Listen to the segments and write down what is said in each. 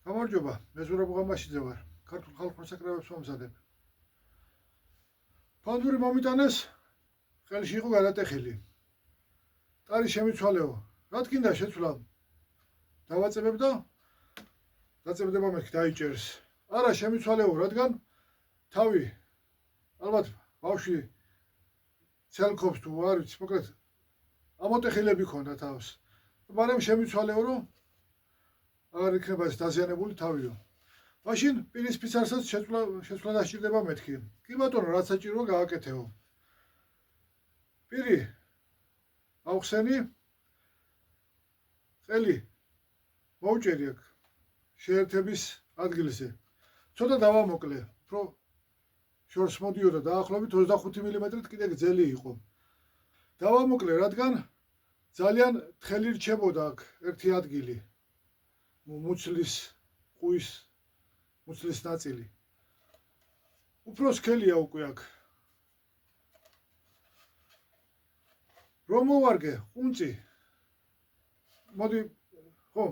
გამარჯობა, მე ზურაბ ღამაშიძე ვარ. ქართულ ხალხურ საკრავებს ვამზადებ. ფანდური მომიტანეს, ხელში იყო გადატეხილი. ტარი შემიცვალეო. რა თქინდა შეცვლა? დავაწებებ და დაწებდება მეთქი დაიჭერს. არა შემიცვალეო, რადგან თავი ალბათ ბავშვი ცელქობს თუ არ ვიცი, მოკლედ ამოტეხილები ქონდა თავს. მაგრამ შემიცვალეო, რომ არ იქნება ეს დაზიანებული თავიო. მაშინ პირის ფიცარსაც შეცვლა დასჭირდება მეთქი. კი ბატონო, რაც საჭიროა გააკეთეო. პირი ავხსენი, ყელი მოუჭერი აქ შეერთების ადგილზე. ცოტა დავამოკლე, უფრო შორს მოდიოდა დაახლოებით 25 მმ-ით კიდე გრძელი იყო. დავამოკლე, რადგან ძალიან თხელი რჩებოდა აქ ერთი ადგილი. მუცლის ყუის მუცლის ნაწილი. უფრო სქელია უკვე აქ. რომ მოვარგე ყუნწი. მოდი, ხო.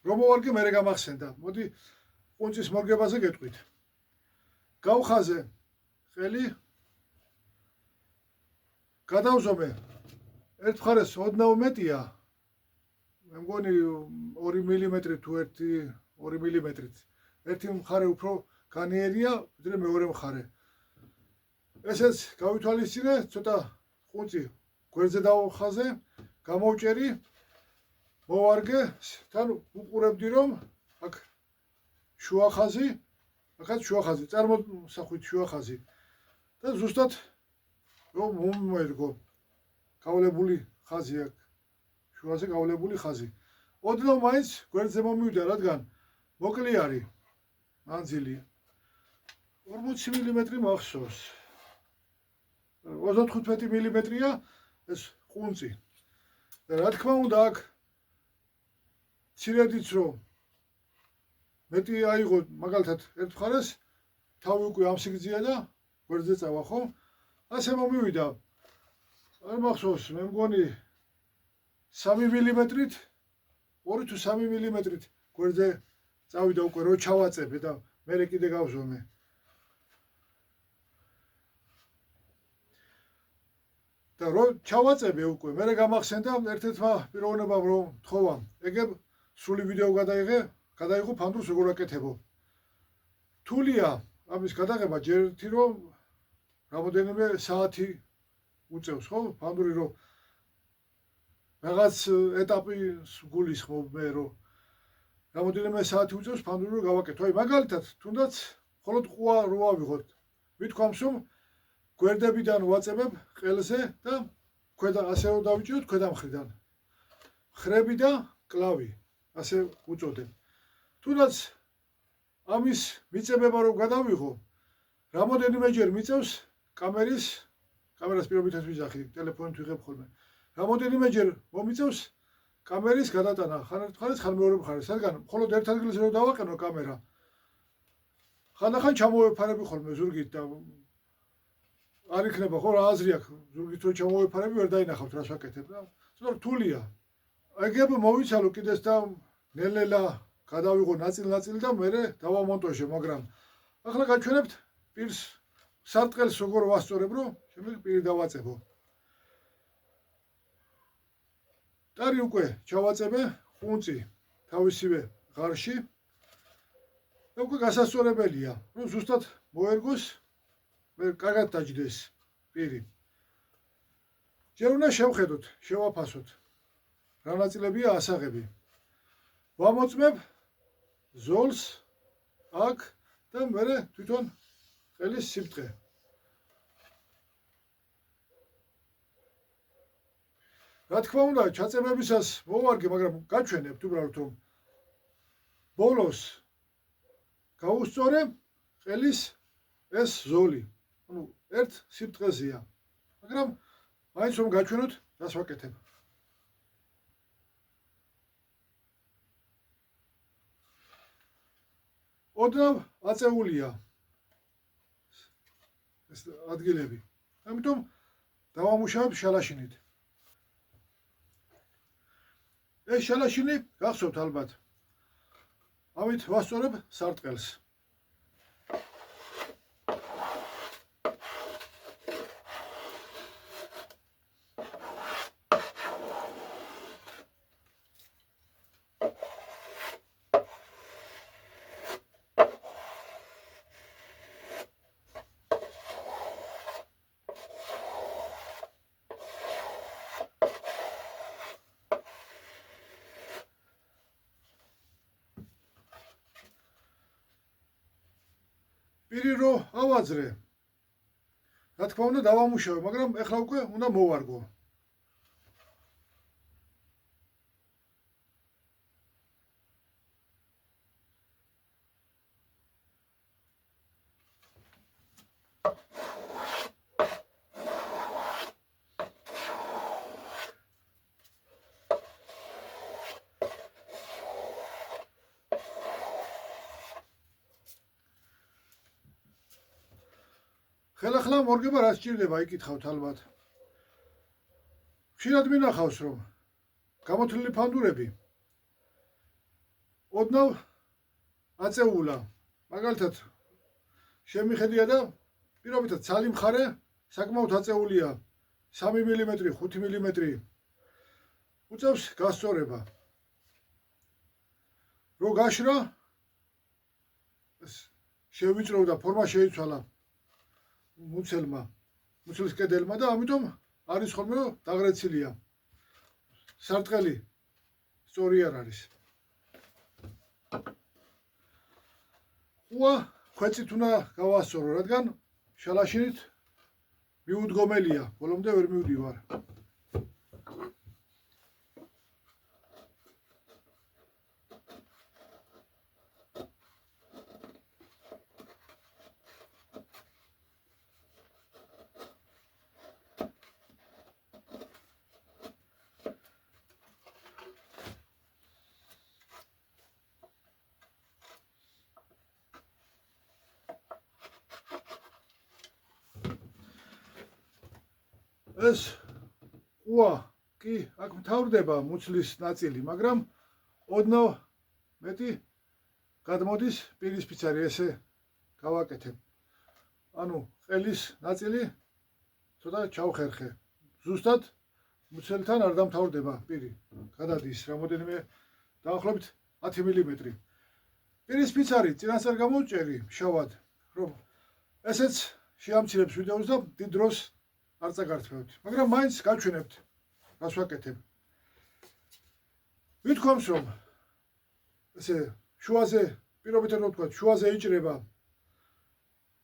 რომ მოვარგე მერე გამახსენდა. მოდი ყუნწის მორგებაზე გეტყვით. გავხაზე ყელი. გადავზომე. ერთ მხარეს ოდნავ მეტია. მე მგონი 2 მმ თუ 2 მმ-ით. ერთი მხარე უფრო განიერია, ვიდრე მეორე მხარე. ესეც გავითვალისწინე, ცოტა ყუნწი გვერდზე დავხაზე, გამოვჭერი, მოვარგე, თან უყურებდი რომ აქ შუა ხაზი, აქაც შუა ხაზი, წარმოსახვით შუა ხაზი. და ზუსტად რომ მომერგო გავლებული ხაზი აქ. შუაზე გავლებული ხაზი. ოდნავ მაინც გვერდზე მომივიდა, რადგან მოკლე არის მანძილი 40 მმ მახსოვს. 35 მმ-ია ეს ყუნწი. და რა თქმა უნდა აქ ცირედიც რომ მეტი აიღო მაგალითად ერთ მხარეს თავი უკვე ამ სიგრძეა და გვერდზე წავა, ხო? ასე მომივიდა. არ მახსოვს, მე მგონი 3 მმ-ით 2 თუ 3 მმ-ით გვერდზე წავიდა უკვე რო ჩავაწებე და მერე კიდე გავზომე. და რო ჩავაწებე უკვე, მერე გამახსენდა ერთ-ერთმა პიროვნებამ რომ თხოვა, ეგებ სრული ვიდეო გადაიღო ფანდურს როგორ აკეთებო. რთულია ამის გადაღება, ჯერ ერთი რომ რამოდენიმე საათი უწევს, ხო? ფანდური რომ რაღაც ეტაპის გულისხმობ მე რომ რამოდენიმე საათი უწევს ფანდური რომ გავაკეთო. აი მაგალითად, თუნდაც მხოლოდ ყუა რო ავიღოთ. ვითქვამს რომ გვერდებიდან ვაწებებ ყელზე და ქვედა ასე რომ დავიჭიროთ ქვედა მხრიდან. ხრები და კლავი, ასე უწოდებ. თუნდაც ამის მიწებება რომ გადავიღო, რამოდენიმეჯერ მიწევს კამერას პირობითად ვიძახი, ტელეფონით ვიღებ ხოლმე. რამოდენიმეჯერ მომიწევს კამერის გადატანა, ხან ერთ მხარეს, ხან მეორე მხარეს, რადგან მხოლოდ ერთ ადგილზე რომ დავაყენო კამერა, ხანდახან ჩამოვეფარები ხოლმე ზურგით და არ იქნება ხო რა აზრი აქვს, ზურგით რო ჩამოვეფარები ვერ დაინახავთ რას ვაკეთებ და ცოტა რთულია. ეგებ მოვიცალო კიდეს და ნელ-ნელა გადავიღო ნაწილ-ნაწილი და მერე დავამონტაჟე, მაგრამ ახლა გაჩვენებთ პირს სარტყელს როგორ ვასწორებ, რომ შემდეგ პირი დავაწებო. ტარი უკვე ჩავაწებე, ყუნწი თავისივე ღარში. და უკვე გასასწორებელია, რომ ზუსტად მოერგოს, მე კარგად დაჯდეს პირი. ჯერ უნდა შევხედოთ, შევაფასოთ. რა ნაწილებია ასაღები. ვამოწმებ ზოლს აქ და მერე თვითონ ყელის სიბრტყე. რა თქმა უნდა, ჩაწებებისას მოვარგე, მაგრამ გაჩვენებთ უბრალოდ რომ ბოლოს გაუსწორე ყელის ეს ზოლი. ანუ ერთ სიბრტყეზეა. მაგრამ მაინც რომ გაჩვენოთ, რას ვაკეთებ. ოდნავ აწეულია ეს ადგილები. ამიტომ დავამუშავებ შალაშინით. ეს შალაშინი გახსოვთ ალბათ. ამით ვასწორებ სარტყელს. პირი რო ავაძრე. რა თქმა უნდა დავამუშავე, მაგრამ ეხლა უკვე უნდა მოვარგო. ხელახლა მორგება რა სჭირდება იკითხავთ ალბათ. ხშირად მინახავს რომ გამოთვლილი ფანდურები ოდნავ აწეულა. მაგალითად შემიხედია და პირობითად ცალი მხარე საკმაოდ აწეულია 3 მმ, 5 მმ. უწევს გასწორება. რო გაშრა შევიწრო და ფორმა შეიცვალა მუცლის კედელმა და ამიტომ არის ხოლმე რომ დაღრეცილია. სარტყელი სწორი არ არის. ყუა ქვეწით უნდა გავასწორო, რადგან შალაშინით მიუდგომელია, ბოლომდე ვერ მივდივარ. ეს ყუა კი აქ მთავრდება მუცლის ნაწილი, მაგრამ ოდნავ მეტი გადმოდის პირისპიცარი, ესე გავაკეთებ. ანუ ყელის ნაწილი ცოტა ჩავხერხე. ზუსტად მუცელთან არ დამთავრდება პირი. გადადის რამოდენიმე დაახლოებით 10 მმ. პირისპიცარი წინასწარ გამოვჭერი შავად, რომ ესეც შეამცირებს ვიდეოს და დიდ დროს არ წაგართმევთ, მაგრამ მაინც გავჩვენებთ რას ვაკეთებ. ვითქვამს რომ ესე შუაზე პირობითად რომ ვთქვა, შუაზე იჭრება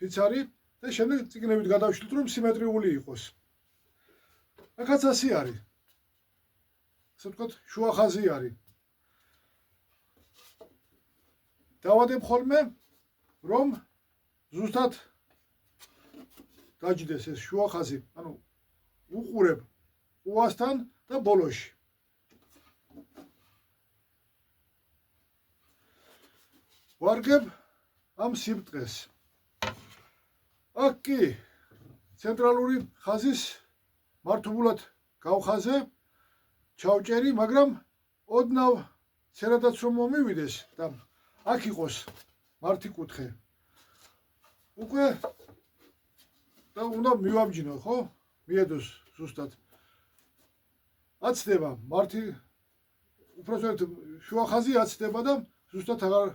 ფიცარი და შემდეგ წიგნებით გადავშლით რომ სიმეტრიული იყოს. აქაც ასე არის. ასე ვთქვათ, შუა ხაზი არის. დავადებ ხოლმე რომ ზუსტად დაჯდეს ეს შუა ხაზი, ანუ უყურებ ყუასთან და ბოლოში. ვარგებ ამ სიბტყეს. აქ კი ცენტრალური ხაზის მართობულად გავხაზე, ჩავჭერი, მაგრამ ოდნავ ცერადაც რომ მომივიდეს და აქ იყოს მართი კუთხე. უკვე და უნდა მივამჯინო, ხო? მიედოს ზუსტად. აცდება მართი უпроსტად შუა ხაზი აცდება და ზუსტად აღარ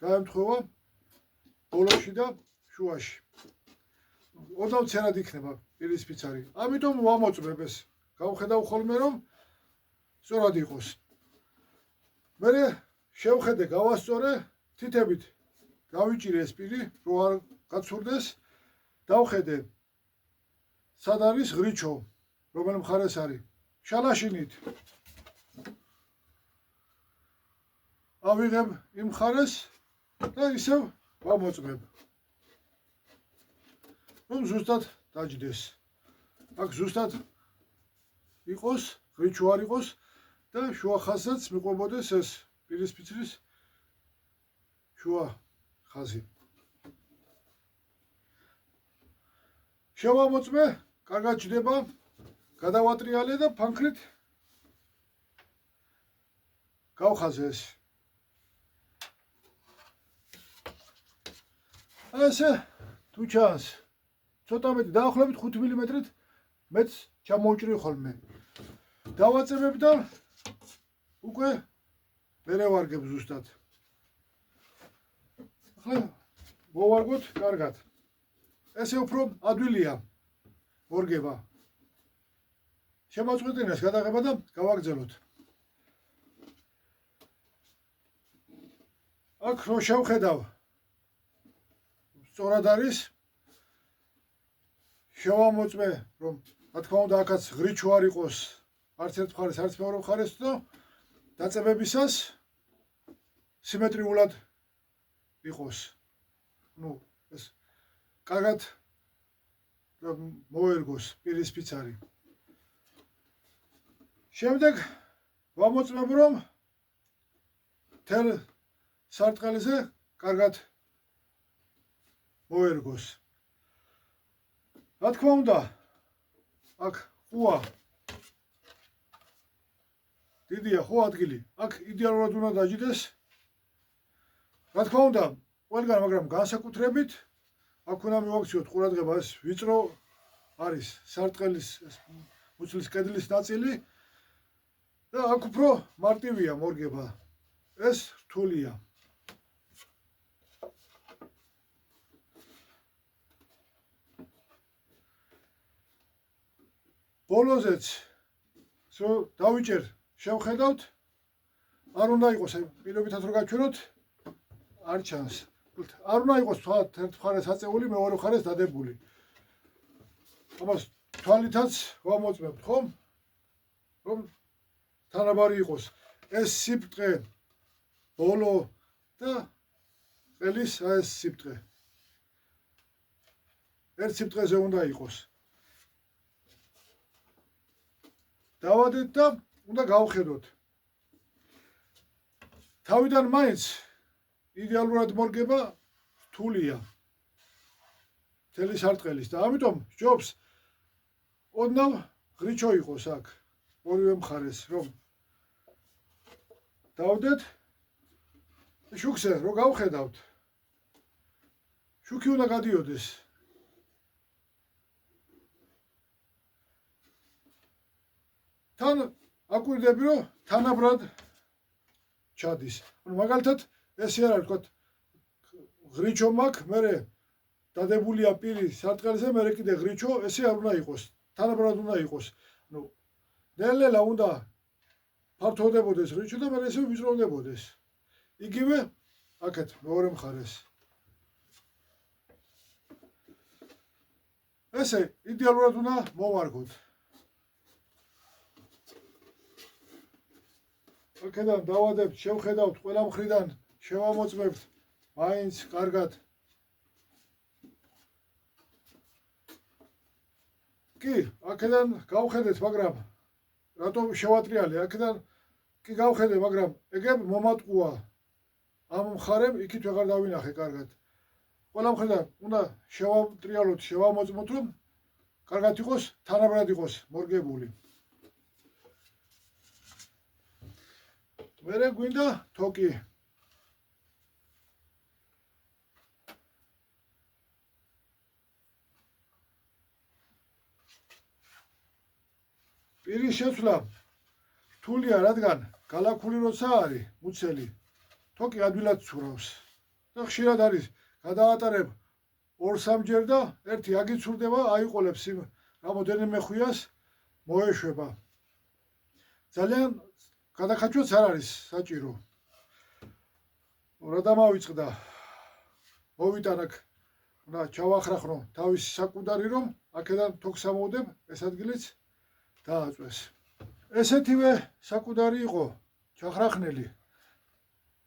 გაემთხვევა ბოლოში და შუაში. ოდნავ ცერად იქნება პირისპიცარი. ამიტომ ვამოწმებ ეს. გავხედავ ხოლმე რომ სწორად იყოს. მერე შევხედე, გავასწორე, თითებით გავიჭირე ეს პირი, რო არ გაცურდეს. დავხედე სად არის ღრიჩო, რომელ მხარეს არის. შალაშინით ავიღებ იმ მხარეს და ისევ ვამოწმებ, რომ ზუსტად დაჯდეს. აქ ზუსტად იყოს, ღრიჩო არ იყოს და შუა ხაზსაც მიყვებოდეს ეს პირისპიცრის შუა ხაზი. შევამოწმე, კარგად ჯდება, გადავატრიალე და ფანქრით გავხაზე ეს. ესე თუ ჩანს ცოტა მეტი დაახლოებით 5 მმ-ით მეც ჩამოვჭრი ხოლმე. დავაწებებ და უკვე მერე ვარგებ ზუსტად. ახლა მოვარგოთ კარგად. ესე უფრო ადვილია მორგება. შემოწყვეტინეს გადაღება და გავაგრძელოთ. აქ რო შევხედავ სწორად არის შევამოწმე რომ რა თქმა უნდა აქაც ღრიჩო არ იყოს არც ერთ მხარეს არც მეორე მხარეს და დაწებებისას სიმეტრიულად იყოს. ნუ ეს კარგად მოერგოს პირის ფიცარი. შემდეგ ვამოწმებ რომ თელ სარტყელზე კარგად მოერგოს. რა თქმა უნდა აქ ხუა დიდია ხო ადგილი. აქ იდეალურად უნდა დაჯდეს. რა თქმა უნდა ყველგან მაგრამ განსაკუთრებით აქ უნდა მივაქციოთ ყურადღება ეს ვიწრო არის სარტყელის მუცლის კედლის ნაწილი და აქ უფრო მარტივია მორგება. ეს რთულია. ბოლოზეც დავიჭერ შევხედავთ არ უნდა იყოს პირობითად რო გაჩვენოთ არ ჩანს. არ უნდა იყოს ერთ მხარეს აწეული მეორე მხარეს დადებული. ამას თვალითაც ვამოწმებთ ხომ რომ თანაბარი იყოს ეს სიბრტყე ბოლო და ყელის ეს სიბრტყე ერთ სიბრტყეზე უნდა იყოს. დავადეთ და უნდა გავხედოთ. თავიდან მაინც იდეალურად მორგება რთულია მთელი სარტყელის და ამიტომ ჯობს ოდნავ ღრიჩო იყოს აქ ორივე მხარეს რომ დავდეთ შუქზე რო გავხედავთ შუქი უნდა გადიოდეს. თან აკვირდები რომ თანაბრად ჩადის. ანუ მაგალითად ესე არ არის თქვა ღრიჩო მაქვს მერე დადებულია პირი სარტყელზე მერე კიდე ღრიჩო ესე არ უნდა იყოს. თანაბრად უნდა იყოს. ანუ ნელ-ნელა უნდა ფართოვდებოდეს ღრიჩო და მერე ესე ვიწროვდებოდეს. იგივე აქეთ მეორე მხარეს. ესე იდეალურად უნდა მოვარგოთ. აქედან დავადებთ, შევხედავთ ყველა მხრიდან, შევამოწმებთ მაინც კარგად. კი, აქედან გავხედეთ, მაგრამ რატომ შევატრიალე? აქედან კი გავხედე, მაგრამ ეგებ მომატყუა. ამ მხარემ იქით ვეღარ დავინახე კარგად. ყველა მხრიდან უნდა შევატრიალოთ, შევამოწმოთ, რომ კარგად იყოს, თანაბრად იყოს მორგებული. მერე გვინდა თოკი. პირის შეცვლა რთულია, რადგან გალაქული როცა არის მუცელი, თოკი ადვილად ცურავს და ხშირად არის გადაატარებ 2-3 და ერთი აგიცურდება, აიყოლებს იმ რამოდენიმე ხვიას მოეშვება. ძალიან გადახაჩვაც არ არის საჭირო. რა დამავიწყდა. მოვიტან აქ უნდა ჩავახრახნო თავის საკუდარი რომ აქედან თოქს ამოვდებ, ეს ადგილიც დააწვეს. ესეთივე საკუდარი იყო ჩახრახნელი.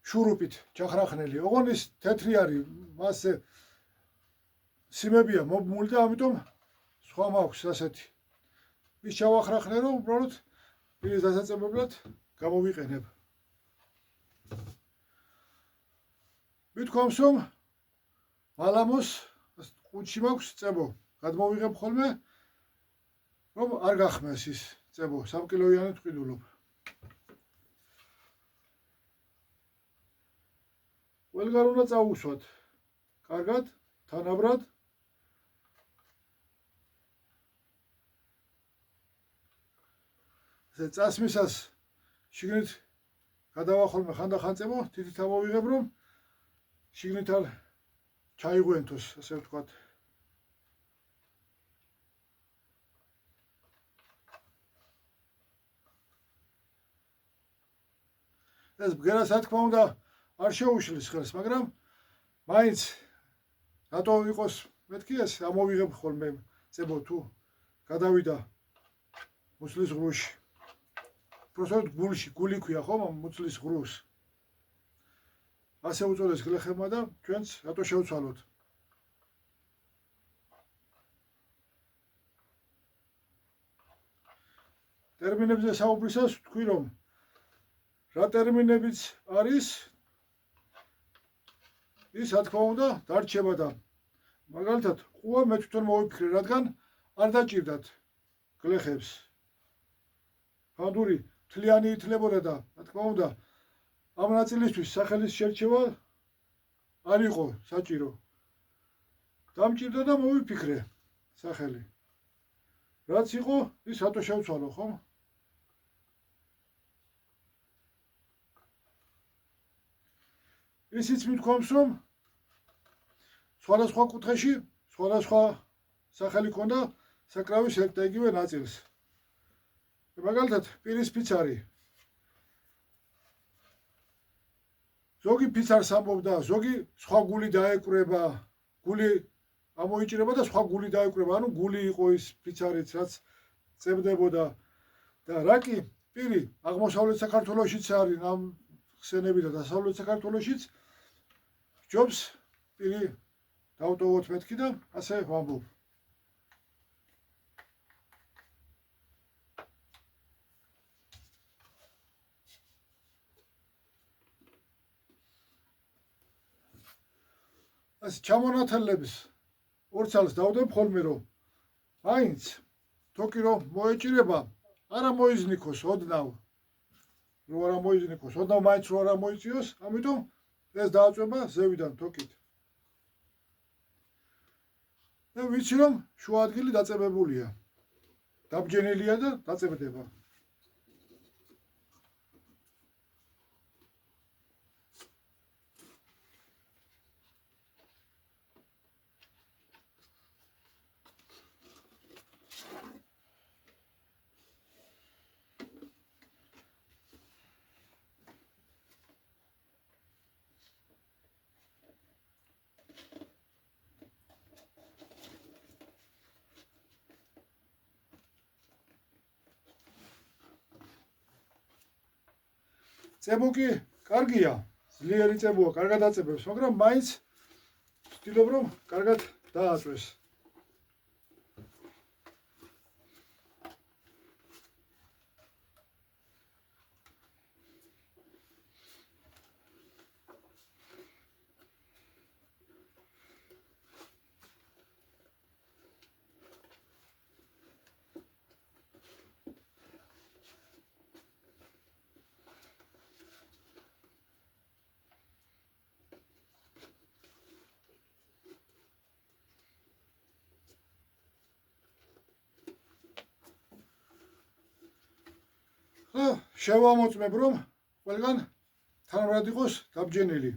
შურუპით ჩახრახნელი. ოღონდ ის თეთრი არის, მასზე სიმებია მომული და ამიტომ სხვა მაქვს ასეთი. ის ჩავახრახნე რომ უბრალოდ პირის დასაწებებლად გამოვიყენებ. მithქვამს რომ მალამოს ყუთში მაქვს წებო. გადმოვიღებ ხოლმე რომ არ გახმეს ის წებო, 3 კილოიანად ვყიდულობ. ყველგან უნდა წავუსვათ. კარგად, თანაბრად. ესე წასმისას შიგნით გადავახოლმე ხანდახანწებო, თითით ამოვიღებ, რომ შიგნით არ ჩაიღვენთოს, ასე ვთქვათ. ეს ბგერა, რა თქმა უნდა, არ შეუშლის ხელს, მაგრამ მაინც რატო იყოს მეთქი ეს ამოვიღებ ხოლმე წებო თუ გადავიდა მუცლის ღრუში. პროსტად გული ქვია ხომ მუცლის ღრუს. ასე უწოდეს გლეხებმა და ჩვენც რატო შევცვალოთ. ტერმინებზე საუბრისას ვთქვი, რომ რა ტერმინებიც არის, ის რა თქმა უნდა დარჩება და მაგალითად ყუა მე თვითონ მოვიფიქრე, რადგან არ დაჭირდათ გლეხებს. ფანდური თლიანი ითლებოდა და რა თქმა უნდა ამ ნაწილისთვის სახელის შერჩევა არ იყო საჭირო. დამჭირდა და მოვიფიქრე სახელი. რაც იყო, ის რატო შევცვალო, ხო? ისიც მithქვამს, რომ სხვადასხვა კუთხეში სხვადასხვა სახელი ქონდა საკრავის ერთ და იგივე ნაწილს. მაგალითად, პირის ფიცარი. ზოგი ფიცარს ამბობდა, ზოგი სხვა გული დაეკვრება, გული ამოიჭრება და სხვა გული დაეკვრება, ანუ გული იყო ის ფიცარიც, რაც წებდებოდა. და რა კი პირი აღმოსავლეთ საქართველოშიც არის ამ ხსენები და დასავლეთ საქართველოშიც ჯობს პირი დავტოვოთ მეთქი და ასე ვამბობ. ეს ჩამონათლების ორცალს დავდებ ხოლმე, რომ მაინც თოკი რომ მოეჭირება, არა მოიზნიქოს ოდნავ. რო არა მოიზნიქოს, ოდნავ მაინც რო არა მოიწიოს, ამიტომ ეს დააწვება ზევიდან თოკით. და ვიცი რომ შუა ადგილი დაწებებულია. დაბჯენილია და დაწებდება. წებო კი კარგია, ძლიერი წებოა, კარგად აწებებს, მაგრამ მაინც ვცდილობ რომ კარგად დააწვეს. შევამოწმებ რომ ყველგან თანაბრად იყოს დაბჯენილი.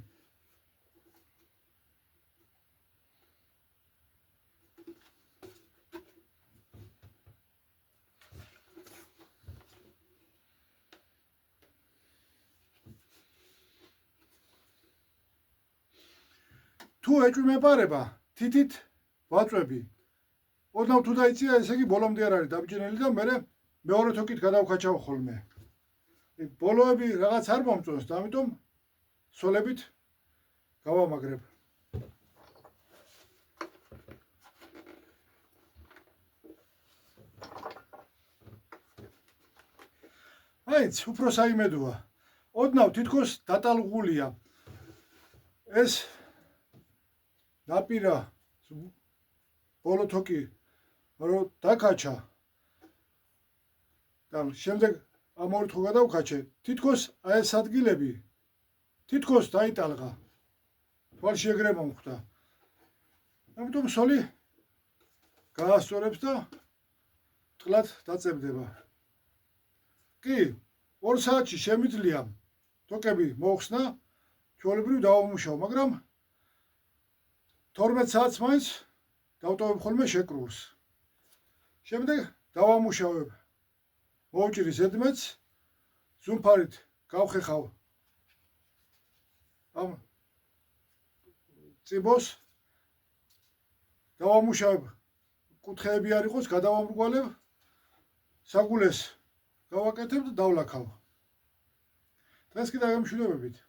თუ ეჭვმეპარება, თითით ვაწვევი. ოდნავ თუ დაიწია, ესე იგი ბოლომდე არ არის დაბჯენილი და მე მეორე თოკით გადავქაჩავ ხოლმე. ბოლოები რაღაც არ მომწონს და ამიტომ სოლებით გავამაგრებ. მაინც უფრო საიმედოა. ოდნავ თითქოს დატალღულია. ეს დაპირა ბოლო თოკი რო დაკაჩა და შემდეგ ამორთხო გადავქაჩე, თითქოს აი ეს ადგილები თითქოს დაიტალღა. თვალში ეგრე მომხვდა. ამიტომ სოლი გაასწორებს და ტყლად დაწებდება. კი, 2 საათში შემიძლია თოკები მოხსნა, ჩვეულებრივ დავამუშავ, მაგრამ 12 საათს მაინც დავტოვებ ხოლმე შეკრულს. შემდეგ დავამუშავებ მოვჭირი ზედმეტს, ზუმფარით გავხეხავ ამ წიბოს, დავამუშავებ, კუთხეები არ იყოს, გადავამრგვალებ, საგულეს გავაკეთებ და დავლაქავ. დღეს კიდე გამშვიდობებით.